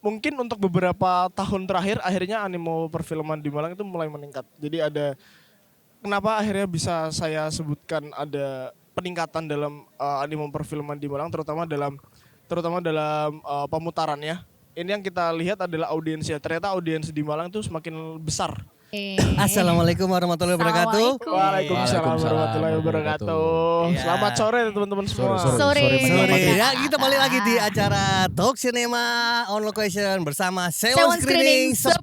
mungkin untuk beberapa tahun terakhir akhirnya animo perfilman di Malang itu mulai meningkat. Jadi ada kenapa akhirnya bisa saya sebutkan ada peningkatan dalam animo perfilman di Malang terutama dalam pemutarannya. Ini yang kita lihat adalah audiensnya. Ternyata audiens di Malang itu semakin besar. Assalamualaikum warahmatullahi wabarakatuh. Waalaikumsalam warahmatullahi wabarakatuh. Iya. Selamat sore teman-teman semua. Sore. Sore ya, kita balik lagi di acara Talk Cinema on Location bersama Sewan Screening 10.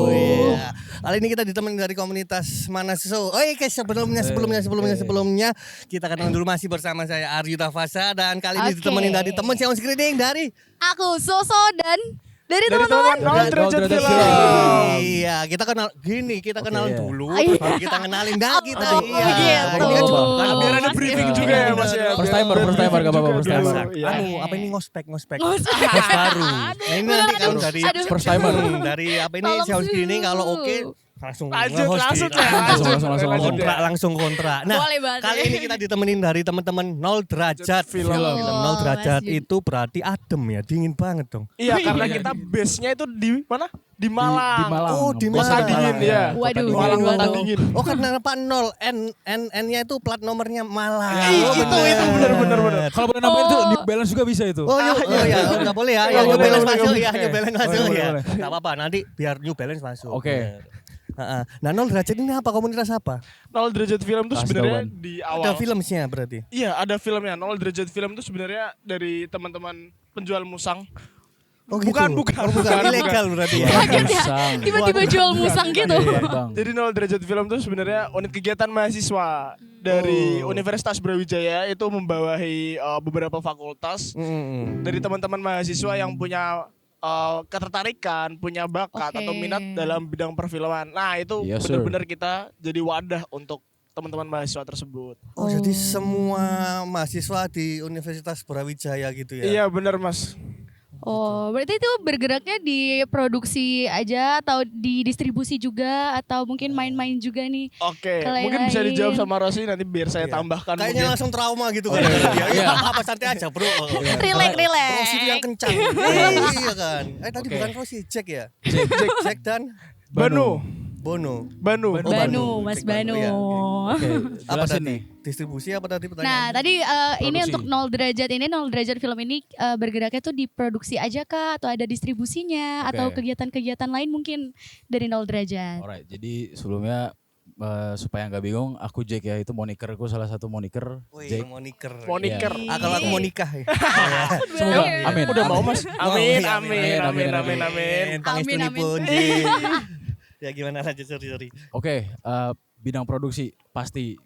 Iya. Kali ini kita ditemani dari komunitas Manaso. Sebelumnya kita kenalan dulu, masih bersama saya Aryu Tafasa, dan kali ini ditemani dari teman Sewan Screening dari Aku Soso dan dari teman-teman teman-teman. Nol Derajat Film. Iya, kita kenal kenalan dulu, Iya. baru kita kenalin kita. Oh, Iya. gitu. Ini kan juga Biar ada briefing juga ya Mas ya. First timer, gak apa-apa, first timer. Iya. apa ini ngospek host baru. Nah, ini nanti kalau dari Aduh. First timer. dari apa ini Tolong Sewan Screening dulu. kalau oke langsung Lanjut, nge-host langsung. langsung kontrak. Nah, Boleh banget. kali ini kita ditemenin dari teman-teman Nol Derajat Film. Nol Derajat Mas Yudi. itu berarti adem ya, dingin banget dong. Iya, karena kita base-nya itu di mana? Di Malang. Di Malang. Oh, di Kota Malang. dingin ya. Waduh, Malang waduh. kota dingin. Oh, karena apa nol N-nya itu plat nomornya Malang. Itu benar. Kalau boleh nambahin itu New Balance juga bisa itu. Oh, nggak boleh ya. Ya, Nggak New boleh, Balance nggak masuk boleh. ya, New Balance masuk Boleh, ya. boleh. Enggak apa-apa, nanti biar New Balance masuk. Oke. Nah, Nol Derajat ini apa, komunitas apa? Nol Derajat Film itu Kasih sebenarnya tahuan. di Ada awal. filmnya berarti. Iya, ada filmnya. Nol Derajat Film itu sebenarnya dari teman-teman penjual musang. Oh, Bukan. Ilegal berarti ya. Kaget ya. Musang. Tiba-tiba jual musang gitu. Bang. Jadi Nol Derajat Film itu sebenarnya unit kegiatan mahasiswa dari Universitas Brawijaya, itu membawahi beberapa fakultas dari teman-teman mahasiswa yang punya ketertarikan, punya bakat Oke. atau minat dalam bidang perfilman. Nah, itu Yes, sir. benar-benar kita jadi wadah untuk teman-teman mahasiswa tersebut. Oh, jadi semua mahasiswa di Universitas Brawijaya gitu ya? Iya, benar Mas. Oh, berarti itu bergeraknya di produksi aja atau di distribusi juga atau mungkin main-main juga nih? Oke, Ke mungkin bisa lain-lain. dijawab sama Rosi nanti biar saya Iya. tambahkan. Kayaknya mungkin. langsung trauma gitu kan. Iya, apa santai aja, Bro. Relax. Rosi itu yang kencang. Iya kan. Tadi Oke. bukan Rosi, Jack ya? Jack dan Banu. Bono. Banu. Oh, Banu, Mas Jack Banu, Banu. iya. Oke, Apa jelasin tadi? nih. Distribusi apa tadi Nah, pertanyaan? tadi ini Produksi. untuk Nol Derajat film ini bergeraknya tuh di produksi aja kah atau ada distribusinya atau Oke. kegiatan-kegiatan lain mungkin dari Nol Derajat? Alright, jadi sebelumnya supaya nggak bingung, aku Jack ya, itu monikerku, salah satu moniker Wih, Jack. moniker. Moniker. Ah, kalau aku mau nikah ya. Semoga, amin. Udah mau Mas? Amin. Pangestu Amin. pun, Jack. Ya gimana aja, sorry. Oke, bidang produksi pasti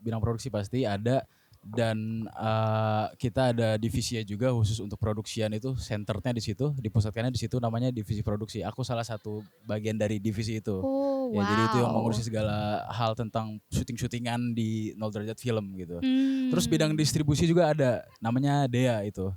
ada, dan kita ada divisinya juga khusus untuk produksian, itu centernya di situ, dipusatkannya di situ, namanya divisi produksi. Aku salah satu bagian dari divisi itu. Oh, Ya, jadi itu yang wow. mengurusi segala hal tentang syuting-syutingan di Nol Derajat Film gitu. Terus Hmm. bidang distribusi juga ada, namanya Dea itu.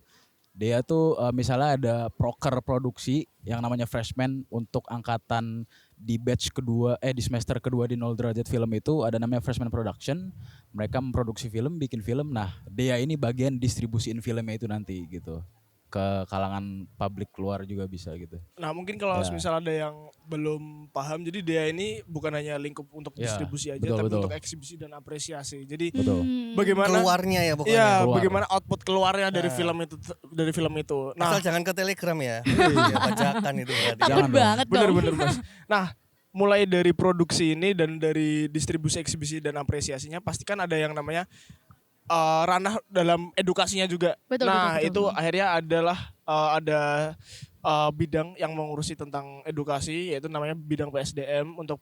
Dea tuh misalnya ada proker produksi yang namanya freshman untuk angkatan di batch kedua, di semester kedua di Nol Derajat Film itu ada namanya freshman production. Mereka memproduksi film, bikin film. Nah, Dea ini bagian distribusiin filmnya itu nanti gitu. Ke kalangan publik luar juga bisa gitu. Nah, mungkin kalau Ya. misal ada yang belum paham, jadi dia ini bukan hanya lingkup untuk Ya, distribusi aja, betul, tapi betul. untuk eksibisi dan apresiasi. Jadi Betul. bagaimana Keluarnya ya pokoknya. Iya, Keluar. bagaimana output keluarnya dari film itu. Nah, Asal jangan ke Telegram ya. Iya, bajakan itu berarti. Takut Jangan dong. banget dong. bener-bener Mas. Nah, mulai dari produksi ini dan dari distribusi, eksibisi dan apresiasinya, pasti kan ada yang namanya ranah dalam edukasinya juga. Betul, Nah, betul. itu akhirnya ada bidang yang mengurusi tentang edukasi, yaitu namanya bidang PSDM untuk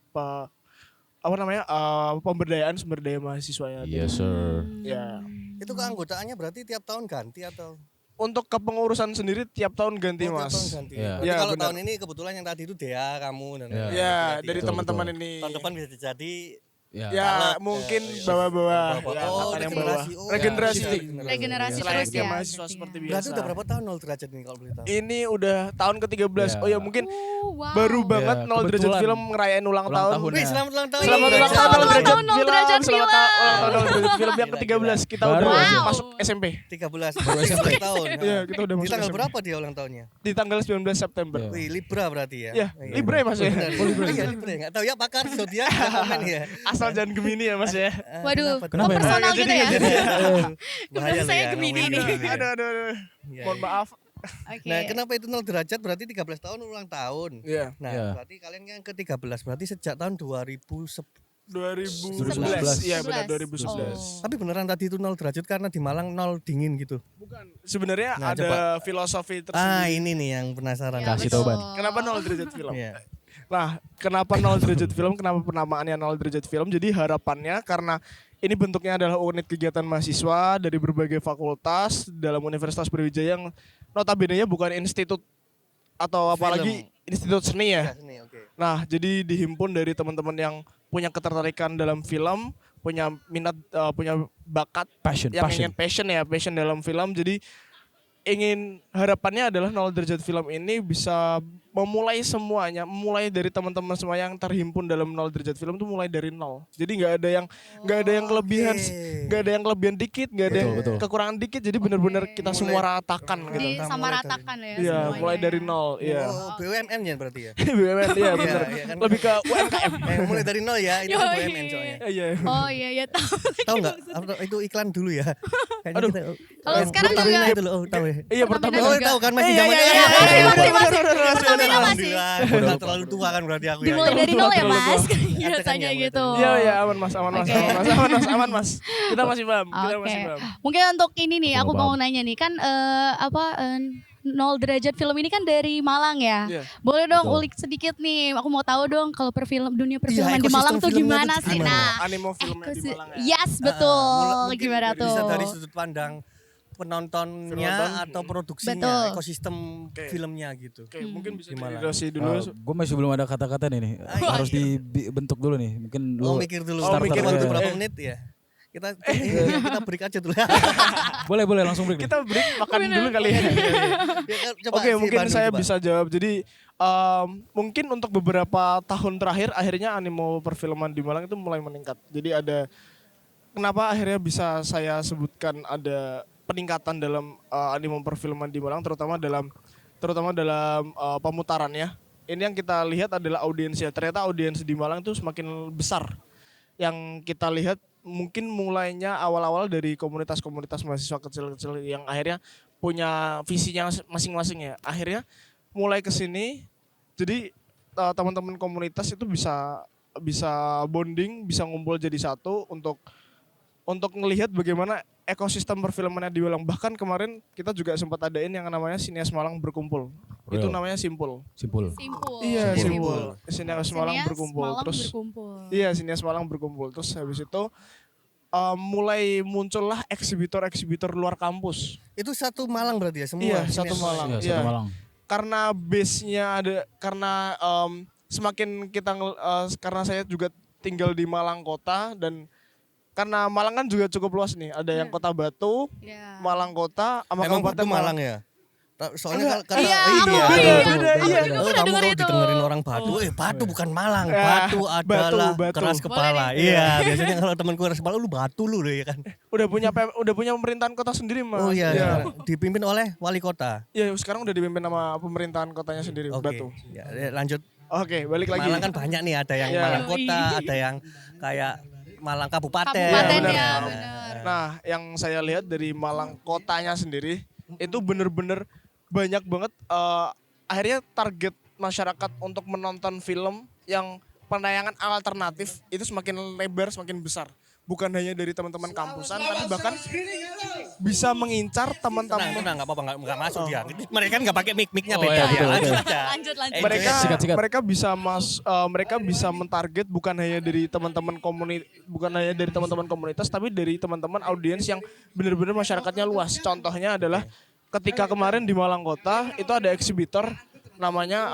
pemberdayaan sumber daya mahasiswanya. Yes sir. Ya. Itu keanggotaannya berarti tiap tahun ganti atau? Untuk kepengurusan sendiri tiap tahun ganti, Oh, tiap Mas. tahun ganti. Iya. Berarti Ya, kalau benar. tahun ini kebetulan yang tadi itu Dea, kamu dan Iya. Ya, berarti dari Betul, teman-teman betul. ini. tahun depan bisa jadi Ya. Ya mungkin bawa-bawa Bawa-bawa. ya, Oh, angkatan yang bawah. regenerasi. Oh, Regenerasi. Regenerasi Selain terus kayak ya. mahasiswa berarti seperti ya. biasa. Berarti udah berapa tahun 0 derajat nih kalau boleh tahu? Ini udah tahun ke-13. Ya. Oh ya mungkin Wow. baru banget Ya, 0 derajat kebetulan. film ngerayain ulang Ulang tahun. tahun Wih, ya. selamat ulang tahun. Selamat ulang tahun Selamat 0 ulang derajat tahun, 0 film. derajat Selamat film. ulang tahun 0 derajat film yang Gila, ke-13. Kita Baru udah aja. masuk SMP. 13 baru SMP tahun. Iya, kita udah Di masuk tanggal SMP. berapa dia ulang tahunnya? Di tanggal 19 September. Iya. Wih, Libra berarti ya? Ya, Iya. Libra ya, Mas ya. Benar, Iya, Libra. Enggak tahu ya pakar zodiak komen ya. Asal jangan Gemini ya, Mas ya. Waduh, Kenapa oh emang? personal Jadi gitu ya. nggak jadi Bahaya saya loh ya, Gemini ngomongin nih. Gemini ya. Aduh. Iya, Mohon iya. maaf. Oke. Nah, kenapa itu 0 derajat berarti 13 tahun ulang tahun. Iya. Nah, Iya. berarti kalian yang ke-13 berarti sejak tahun 2011. Iya benar 2011. Oh. Tapi beneran tadi itu 0 derajat karena di Malang 0 dingin gitu. Bukan. Sebenarnya Nah, ada filosofi Ah, tersendiri. ini nih yang penasaran. Ya, Kasih betul. tahu, Ban. Kenapa 0 derajat film? Iya. Nah, kenapa 0 derajat film? Kenapa penamaannya 0 derajat film? Jadi harapannya karena ini bentuknya adalah unit kegiatan mahasiswa dari berbagai fakultas dalam Universitas Brawijaya yang notabene-nya bukan institut atau apalagi institut seni ya. Ya, sini, oke. Nah, jadi dihimpun dari teman-teman yang punya ketertarikan dalam film, punya minat, punya bakat, Passion, yang passion. ingin passion dalam film. Jadi ingin harapannya adalah 0 derajat film ini bisa memulai semuanya, mulai dari teman-teman semua yang terhimpun dalam 0 derajat film tuh mulai dari nol. Jadi nggak ada yang kelebihan, Oke. nggak ada yang kelebihan dikit, nggak ada yang Betul. kekurangan dikit. Jadi benar-benar kita semua ratakan gitu. Di sama Mulai ratakan ya. Iya, semuanya mulai ya. dari nol. Iya. Oh, BUMN ya berarti ya. BUMN iya benar. iya kan. Lebih ke UMKM. Mulai dari nol ya, itu kan Yoi. BUMN soalnya. Iya. Oh iya ya tahu. Tahu nggak? Itu iklan dulu ya. Kayaknya Aduh. kita, Kalau sekarang Pertamina juga- itu loh, oh, tahu ya. Iya pertama. Pertamina Oh, juga. tahu kan masih Iya, zaman iya, iya, iya, masih, iya, masih, benar, masih. benar, benar, Pertamina benar. masih. Alhamdulillah, udah terlalu tua kan berarti aku ya. Dimulai dari nol ya mas, Iya, biasanya tekan ya, gitu. Iya iya aman mas, aman mas, Oke. aman mas. Kita masih paham, kita Oke. masih paham. Mungkin untuk ini nih, aku Paham. mau nanya nih kan 0 derajat film ini kan dari Malang ya. Iya. Boleh dong Betul. ulik sedikit nih. Aku mau tahu dong kalau dunia perfilman di ekosistem Malang tuh filmnya gimana tuh sih? gimana? Nah, Animo filmnya di ekosi- Malang ya. yes betul. Mungkin Gimana tuh? Bisa dari sudut pandang penontonnya Penonton. atau produksinya, Betul. ekosistem Oke. filmnya gitu. Oke, mungkin bisa Gimana? dari Rosi dulu. Gue masih belum ada kata-kata nih. Harus dibentuk dulu nih. Mungkin Oh, lu mikir dulu. Oh, mikir Waktu dulu. berapa Eh. menit ya? Kita break aja dulu. boleh langsung break. nih. Kita break makan dulu kali ya. Coba Oke, si mungkin Bandung, saya coba. bisa jawab. Jadi mungkin untuk beberapa tahun terakhir akhirnya animo perfilman di Malang itu mulai meningkat. Jadi ada kenapa akhirnya bisa saya sebutkan ada peningkatan dalam animo perfilman di Malang terutama dalam pemutarannya. Ini yang kita lihat adalah audiensnya. Ternyata audiens di Malang itu semakin besar. Yang kita lihat mungkin mulainya awal-awal dari komunitas-komunitas mahasiswa kecil-kecil yang akhirnya punya visinya masing-masing ya. Akhirnya mulai ke sini jadi teman-teman komunitas itu bisa bonding, bisa ngumpul jadi satu untuk melihat bagaimana ekosistem perfilmannya di Malang. Bahkan kemarin kita juga sempat adain yang namanya Sineas Malang Berkumpul. Itu Real. namanya Simpul. Simpul. Simpul. Iya, Simpul. Simpul. Sineas Malang Sineas Berkumpul. Malang Terus berkumpul. iya, Sineas Malang Berkumpul. Terus habis itu mulai muncullah eksibitor-eksibitor luar kampus. Itu satu Malang berarti ya semua. Iya, Sini satu semua. Malang. Iya, Iya. satu Malang. Karena base-nya ada semakin kita karena saya juga tinggal di Malang kota dan karena Malang kan juga cukup luas nih. Ada yang Kota Batu, Iya. Malang kota sama Emang Kabupaten Batu Malang ya? Soalnya karena Iya, ini aku ya. beda, iya. Oh, kamu kalau didengerin orang Batu, Batu bukan Malang, Ya, Batu adalah Batu. keras kepala. Boleh nih. Iya, biasanya kalau temanku keras kepala lu Batu lu ya kan. udah punya pemerintahan kota sendiri Mas. Oh iya, Iya. dipimpin oleh wali kota. Iya, sekarang udah dipimpin sama pemerintahan kotanya sendiri Oke. Batu. Ya, lanjut. Oke, balik lagi. Malang kan banyak nih, ada yang Iya. Malang kota, ada yang kayak Malang Kabupaten. Kabupaten benar. ya, benar. Nah, yang saya lihat dari Malang kotanya sendiri itu bener-bener banyak banget akhirnya target masyarakat untuk menonton film yang penayangan alternatif itu semakin lebar, semakin besar. Bukan hanya dari teman-teman kampusan, tapi bahkan bisa mengincar teman-teman. Tenang, nggak apa-apa, nggak masuk dia. Mereka nggak pakai mic-nya Oh, beda iya, ya. betul, Lanjut betul. aja. Lanjut. mereka Sikat. mereka bisa mentarget bukan hanya dari teman-teman komunitas tapi dari teman-teman audiens yang benar-benar masyarakatnya luas. Contohnya adalah ketika kemarin di Malang Kota itu ada eksibitor namanya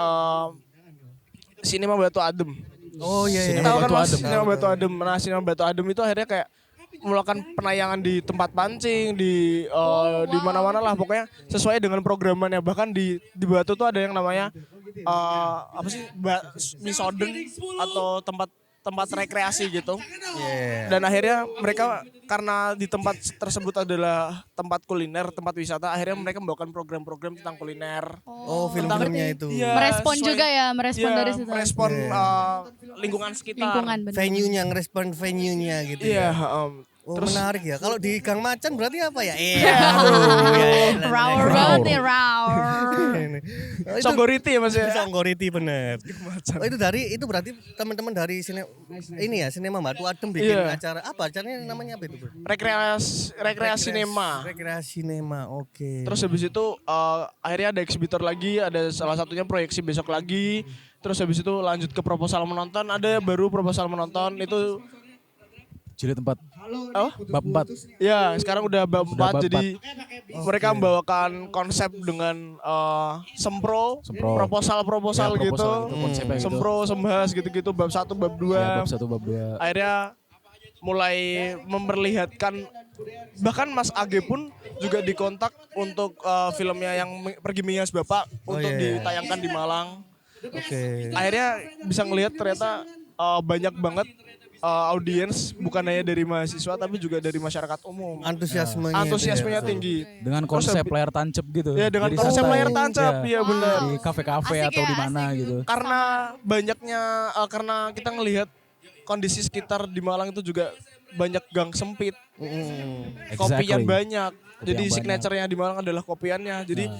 Cinema Batu Adem. Oh iya, iya. Sinema Tahu kan Batu Mas, Adem. Sinema Batu Adem. Nah, Sinema Batu Adem itu akhirnya kayak melakukan penayangan di tempat pancing, di mana-mana lah pokoknya sesuai dengan programannya. Bahkan di Batu tuh ada yang namanya apa sih? Misoden atau tempat rekreasi gitu. Iya. Dan akhirnya mereka karena di tempat tersebut adalah tempat kuliner, tempat wisata, akhirnya mereka membawakan program-program tentang kuliner. Oh, film-filmnya itu. Iya, Merespon sesuai- juga ya, merespon iya, dari situ. merespon lingkungan sekitar. Lingkungan bener. Venue-nya, ngerespon venue-nya gitu Iya, ya. Oh, menarik ya. Kalau di Gang Macan berarti apa ya? Iya. Roar banget nih, roar. Songgoriti ya Mas ya. Songgoriti bener. Oh, itu berarti teman-teman dari Sinema Batu Adem bikin Iya. acara apa? Acaranya namanya apa itu, Bro? Rekreasi sinema. Rekreasi Sinema. Oke. Terus habis itu akhirnya ada eksibitor lagi, ada salah satunya proyeksi besok lagi. Terus habis itu lanjut ke proposal menonton, ada baru proposal menonton itu Jilid 4. oh Bab 4. ya sekarang udah bab 4 bab jadi mereka membawakan konsep dengan sempro, Sempro. proposal Ya, gitu, proposal gitu, konsepnya gitu. sempro, sembahas gitu-gitu bab 1 bab 2. Ya, bab 1 bab 2. Akhirnya mulai memperlihatkan bahkan Mas Age pun juga dikontak untuk filmnya yang Pergi Mengias Bapak untuk iya. ditayangkan di Malang. Oke. Akhirnya bisa ngelihat ternyata banyak banget audiens bukan hanya dari mahasiswa tapi juga dari masyarakat umum. Antusiasmenya tinggi. Dengan konsep layar tancap gitu. Ya dengan Jadi konsep santai. layar tancap, Ya, ya benar. Di kafe-kafe Asik atau ya, di mana gitu. Karena banyaknya karena kita ngelihat kondisi sekitar di Malang itu juga banyak gang sempit. Kopian banyak. Jadi banyak. signature-nya di Malang adalah kopiannya. Jadi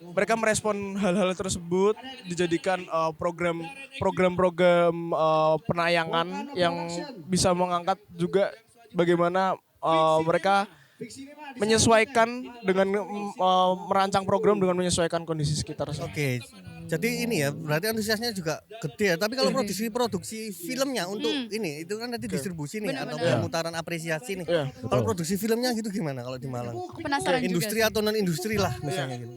mereka merespon hal-hal tersebut dijadikan program-program penayangan yang bisa mengangkat juga bagaimana mereka menyesuaikan dengan merancang program dengan menyesuaikan kondisi sekitar. Oke. Jadi ini ya, berarti antusiasnya juga gede ya. Tapi kalau produksi filmnya untuk ini, itu kan nanti distribusi nih atau pemutaran apresiasi nih. Iya, Kalau produksi filmnya gitu gimana kalau di Malang? Aku penasaran juga. Industri atau non industri lah misalnya gitu.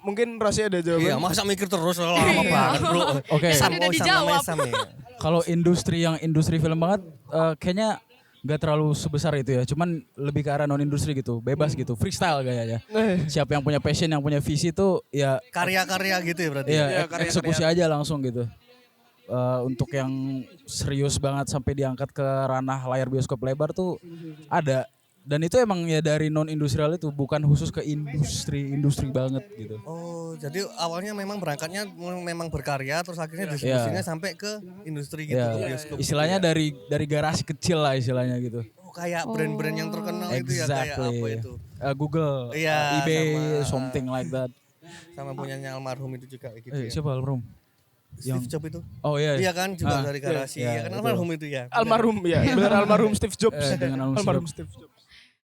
Mungkin Rasi ada Iya, jawaban. masa mikir terus lama banget, Bro. Oke. Sam, Udah Sam dijawab. namanya Sam ya. Kalau industri film banget kayaknya nggak terlalu sebesar itu ya. Cuman lebih ke arah non industri gitu, bebas gitu, freestyle kayaknya. Siapa yang punya passion, yang punya visi tuh ya Karya-karya gitu ya berarti. ya Iya, eksekusi aja langsung gitu. Untuk yang serius banget sampai diangkat ke ranah layar bioskop lebar tuh ada. Dan itu emang ya dari non industrial itu, bukan khusus ke industri banget gitu. Oh, jadi awalnya memang berangkatnya memang berkarya terus akhirnya distribusinya sampai ke industri gitu, ke Ya, bioskop. istilahnya dari garasi kecil lah istilahnya gitu. Oh, kayak brand-brand yang terkenal itu ya kayak apa itu? Google, Iya, eBay, sama- something like that. Sama punyanya almarhum itu juga kayak gitu ya. Siapa almarhum? Steve Jobs itu. Oh iya. Iya kan juga dari garasi. iya, Ya kan betul. almarhum itu ya. Almarhum ya, benar almarhum Steve Jobs. Dengan almarhum Almarhum Steve Jobs.